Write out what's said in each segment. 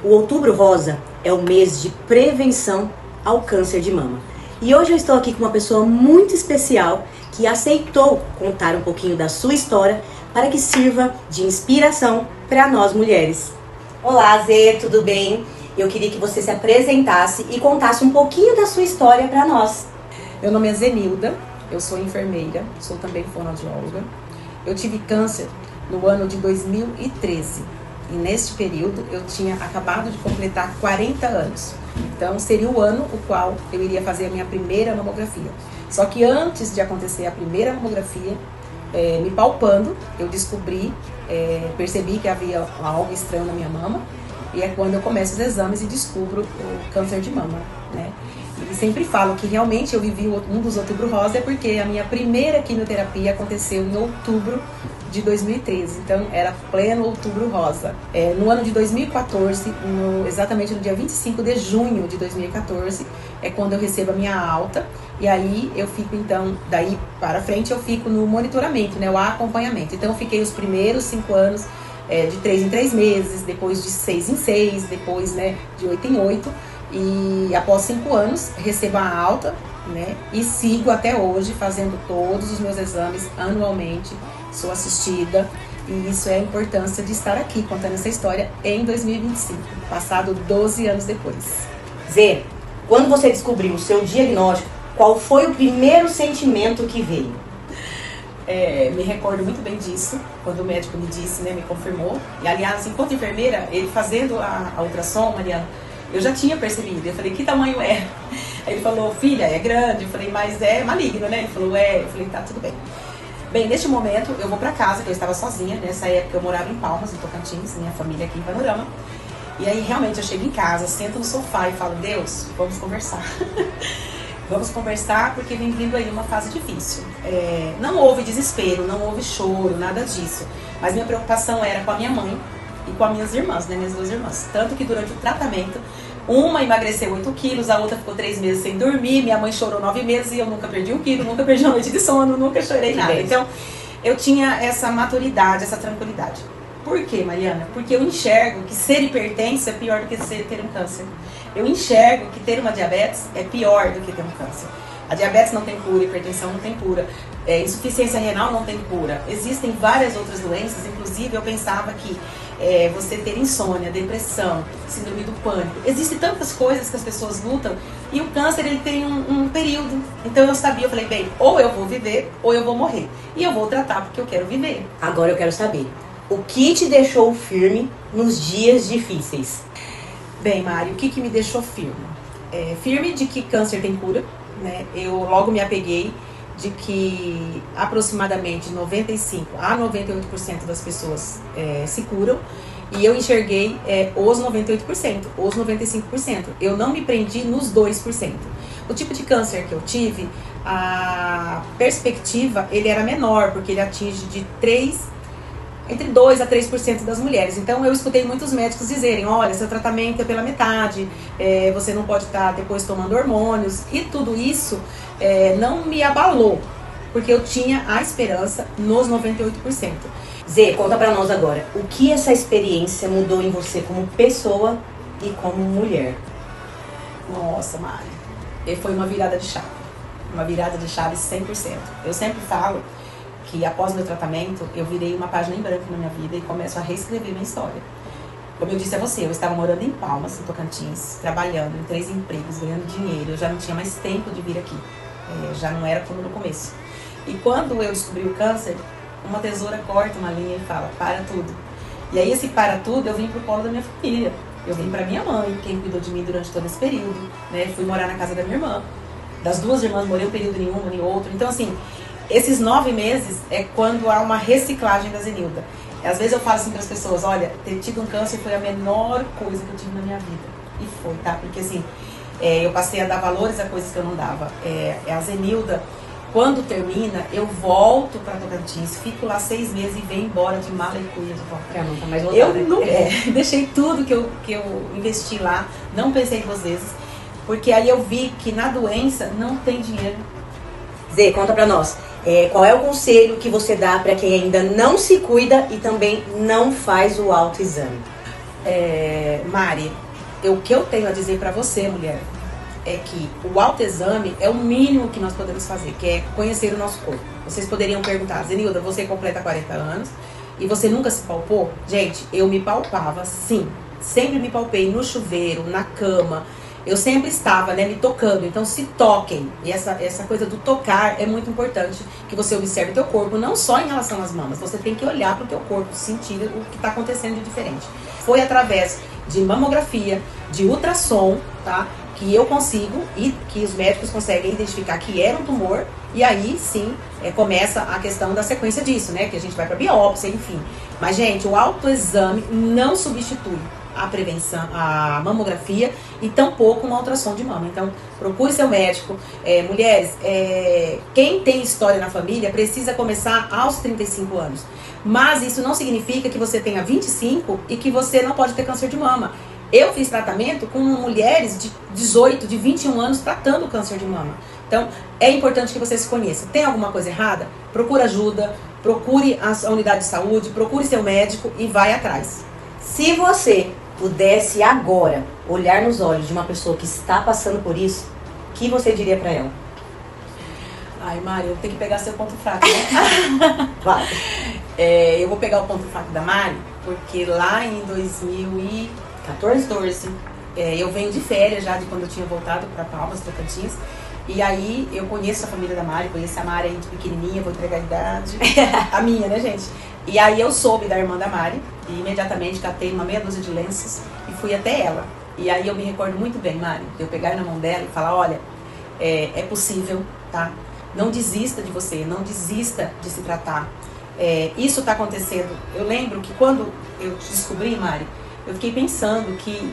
O Outubro Rosa é o mês de prevenção ao câncer de mama. E hoje eu estou aqui com uma pessoa muito especial que aceitou contar um pouquinho da sua história para que sirva de inspiração para nós mulheres. Olá, Zê, tudo bem? Eu queria que você se apresentasse e contasse um pouquinho da sua história para nós. Meu nome é Zenilda, eu sou enfermeira, sou também fonoaudióloga. Eu tive câncer no ano de 2013 e neste período eu tinha acabado de completar 40 anos. Então seria o ano o qual eu iria fazer a minha primeira mamografia. Só que antes de acontecer a primeira mamografia, me palpando, eu percebi que havia algo estranho na minha mama. E é quando eu começo os exames e descubro o câncer de mama, né? E sempre falo que realmente eu vivi um dos Outubro Rosa, porque a minha primeira quimioterapia aconteceu em outubro de 2013. Então era pleno Outubro Rosa. No ano de 2014, exatamente no dia 25 de junho de 2014, é quando eu recebo a minha alta. E aí eu fico, então, daí para frente eu fico no monitoramento, né? O acompanhamento. Então eu fiquei os primeiros 5 anos de 3 em 3 meses, depois de 6 em 6, depois, né, de 8 em 8. E após 5 anos recebo a alta, né, e sigo até hoje fazendo todos os meus exames anualmente, sou assistida, e isso é a importância de estar aqui contando essa história em 2025, passado 12 anos depois. Zê, quando você descobriu o seu diagnóstico, qual foi o primeiro sentimento que veio? Me recordo muito bem disso, quando o médico me disse, né, me confirmou. E aliás, enquanto enfermeira, ele fazendo a ultrassom, Mariana, eu já tinha percebido. Eu falei, que tamanho é? Aí ele falou, filha, é grande. Eu falei, mas é maligno, né? Ele falou, é. Eu falei, tá, tudo bem. Bem, neste momento, eu vou pra casa, que eu estava sozinha. Nessa época, eu morava em Palmas, em Tocantins, minha família aqui em Panorama. E aí, realmente, eu chego em casa, sento no sofá e falo, Deus, vamos conversar. Vamos conversar, porque vem vindo aí uma fase difícil. Não houve desespero, não houve choro, nada disso. Mas minha preocupação era com a minha mãe e com as minhas irmãs, né, minhas 2 irmãs. Tanto que durante o tratamento, uma emagreceu 8 quilos, a outra ficou 3 meses sem dormir, minha mãe chorou 9 meses e eu nunca perdi 1 quilo, nunca perdi uma noite de sono, nunca chorei nada. Então, eu tinha essa maturidade, essa tranquilidade. Por quê, Mariana? Porque eu enxergo que ser hipertenso é pior do que ter um câncer. Eu enxergo que ter uma diabetes é pior do que ter um câncer. A diabetes não tem cura, hipertensão não tem cura, insuficiência renal não tem cura. Existem várias outras doenças, inclusive eu pensava que você ter insônia, depressão, síndrome do pânico. Existem tantas coisas que as pessoas lutam e o câncer ele tem um período. Então eu sabia, eu falei, bem, ou eu vou viver ou eu vou morrer. E eu vou tratar porque eu quero viver. Agora eu quero saber, o que te deixou firme nos dias difíceis? Bem, Mari, o que me deixou firme? Firme de que câncer tem cura, né? Eu logo me apeguei de que aproximadamente 95% a 98% das pessoas se curam, e eu enxerguei os 98%, os 95%. Eu não me prendi nos 2%. O tipo de câncer que eu tive, a perspectiva, ele era menor, porque ele atinge entre 2% a 3% das mulheres. Então eu escutei muitos médicos dizerem, olha, seu tratamento é pela metade, você não pode estar depois tomando hormônios, e tudo isso não me abalou, porque eu tinha a esperança nos 98%. Zê, conta pra nós agora, o que essa experiência mudou em você como pessoa e como mulher? Nossa, Mari, foi uma virada de chave 100%. Eu sempre falo que após meu tratamento, eu virei uma página em branco na minha vida e começo a reescrever minha história. Como eu disse a você, eu estava morando em Palmas, em Tocantins, trabalhando em 3 empregos, ganhando dinheiro, eu já não tinha mais tempo de vir aqui, já não era como no começo. E quando eu descobri o câncer, uma tesoura corta uma linha e fala, para tudo. E aí esse para tudo, eu vim pro colo da minha família, eu vim pra minha mãe, quem cuidou de mim durante todo esse período, né? Fui morar na casa da minha irmã, das 2 irmãs morei um período em uma, em outro, então assim, esses 9 meses é quando há uma reciclagem da Zenilda. Às vezes eu falo assim para as pessoas, olha, ter tido um câncer foi a menor coisa que eu tive na minha vida. E foi, tá? Porque assim, eu passei a dar valores a coisas que eu não dava. A Zenilda, quando termina, eu volto para Tocantins, fico lá 6 meses e venho embora de mala e cuia de volta. Não tá mais voltada. Eu não, deixei tudo que eu investi lá, não pensei 2 vezes, porque aí eu vi que na doença não tem dinheiro. Zê, conta pra nós. Qual é o conselho que você dá para quem ainda não se cuida e também não faz o autoexame? Mari, o que eu tenho a dizer pra você, mulher, é que o autoexame é o mínimo que nós podemos fazer, que é conhecer o nosso corpo. Vocês poderiam perguntar, Zenilda, você completa 40 anos e você nunca se palpou? Gente, eu me palpava, sim. Sempre me palpei no chuveiro, na cama. Eu sempre estava, né, me tocando. Então, se toquem. E essa coisa do tocar é muito importante, que você observe o teu corpo, não só em relação às mamas. Você tem que olhar para o teu corpo, sentir o que está acontecendo de diferente. Foi através de mamografia, de ultrassom, tá? Que eu consigo e que os médicos conseguem identificar que era um tumor. E aí, sim, começa a questão da sequência disso, né? Que a gente vai para biópsia, enfim. Mas, gente, o autoexame não substitui a prevenção, a mamografia e tampouco uma ultrassom de mama. Então, procure seu médico. Mulheres, quem tem história na família precisa começar aos 35 anos. Mas isso não significa que você tenha 25 e que você não pode ter câncer de mama. Eu fiz tratamento com mulheres de 18, de 21 anos tratando o câncer de mama. Então, é importante que você se conheça. Tem alguma coisa errada? Procure ajuda, procure a unidade de saúde, procure seu médico e vai atrás. Se você pudesse agora olhar nos olhos de uma pessoa que está passando por isso, o que você diria pra ela? Ai, Mari, eu tenho que pegar seu ponto fraco, né? Vai. Eu vou pegar o ponto fraco da Mari, porque lá em 2014, eu venho de férias já, de quando eu tinha voltado para Palmas, Tocantins. E aí eu conheço a família da Mari, conheço a Mari aí de pequenininha, vou entregar a idade, a minha, né, gente? E aí eu soube da irmã da Mari e imediatamente catei uma meia dúzia de lenços e fui até ela. E aí eu me recordo muito bem, Mari, de eu pegar na mão dela e falar, olha, é possível, tá? Não desista de você, não desista de se tratar. Isso tá acontecendo. Eu lembro que quando eu descobri, Mari, eu fiquei pensando que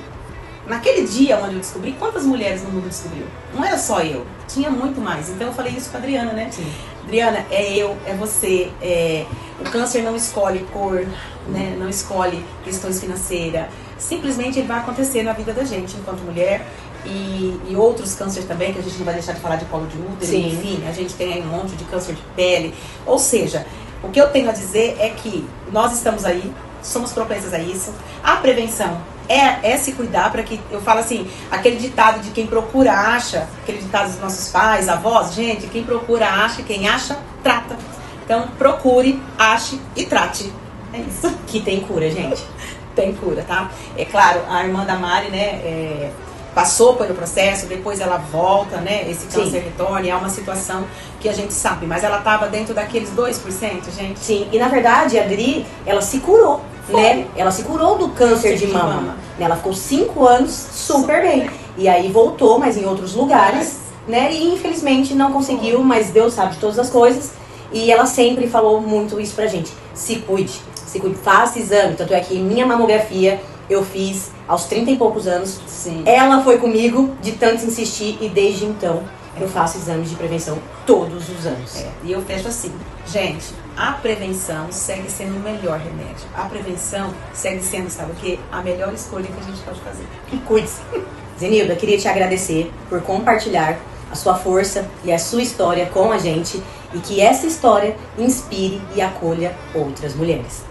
naquele dia onde eu descobri, quantas mulheres no mundo descobriu? Não era só eu, tinha muito mais. Então eu falei isso com a Adriana, né? Sim. Adriana, é eu, é você. O câncer não escolhe cor, né? Não escolhe questões financeiras. Simplesmente ele vai acontecer na vida da gente enquanto mulher. E outros cânceres também, que a gente não vai deixar de falar de colo de útero. Sim. Enfim, a gente tem aí um monte de câncer de pele. Ou seja, o que eu tenho a dizer é que nós estamos aí, somos propensas a isso. A prevenção é se cuidar, para que, eu falo assim, aquele ditado de quem procura acha, aquele ditado dos nossos pais, avós, gente, quem procura acha, quem acha, trata. Então procure, ache e trate. É isso. Que tem cura, gente. Tem cura, tá? É claro, a irmã da Mari, né, passou pelo processo, depois ela volta, né, esse câncer retorna, é uma situação que a gente sabe, mas ela estava dentro daqueles 2%, gente. Sim, e na verdade a Adri, ela se curou, né? Ela se curou do câncer de mama. Ela ficou 5 anos super bem. E aí voltou, mas em outros lugares, né? E infelizmente não conseguiu, mas Deus sabe de todas as coisas. E ela sempre falou muito isso pra gente. Se cuide, faça exame. Tanto é que minha mamografia eu fiz aos 30 e poucos anos. Sim. Ela foi comigo de tanto insistir e desde então eu faço exames de prevenção todos os anos. E eu fecho assim, gente, a prevenção segue sendo o melhor remédio. A prevenção segue sendo, sabe o quê? A melhor escolha que a gente pode fazer. E cuide-se. Zenilda, queria te agradecer por compartilhar a sua força e a sua história com a gente e que essa história inspire e acolha outras mulheres.